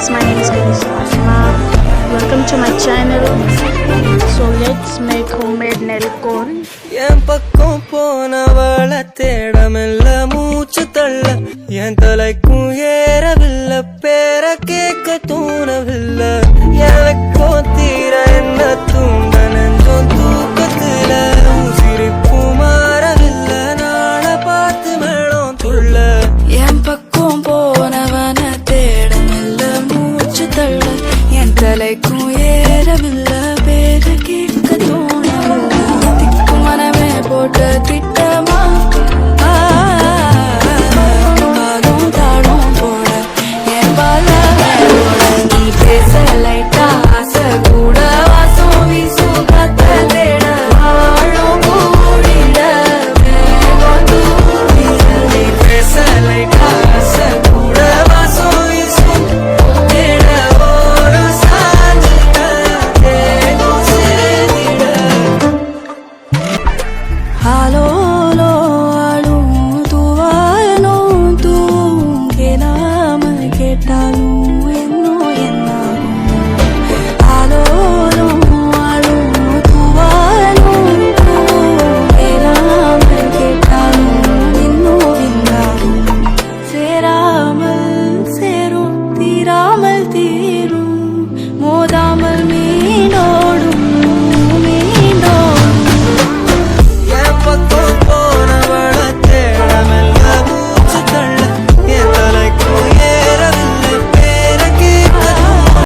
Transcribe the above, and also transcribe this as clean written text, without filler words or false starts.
guys, my name is Karishma. Welcome to my channel. So let's make homemade nail corn. என் பக்கம் போனவள தேடமெல்ல மூச்சு தள்ள என் தலைக்கும் ஏறவில்லை பேர கேட்க தூணவில்லை எனக்கோ தீர என்ன தூண்ட நெஞ்சோம் தூக்கத்துல சிரிப்பு மாறவில்லை நாள பார்த்து மேளம் துள்ள என் பக்கம் போனவன தேடமெல்ல மூச்சு தள்ள என் தலைக்கும் ஏறவில்லை பேர கேட்க தோணவில்லை திக்கு மனமே போட்ட திட்டு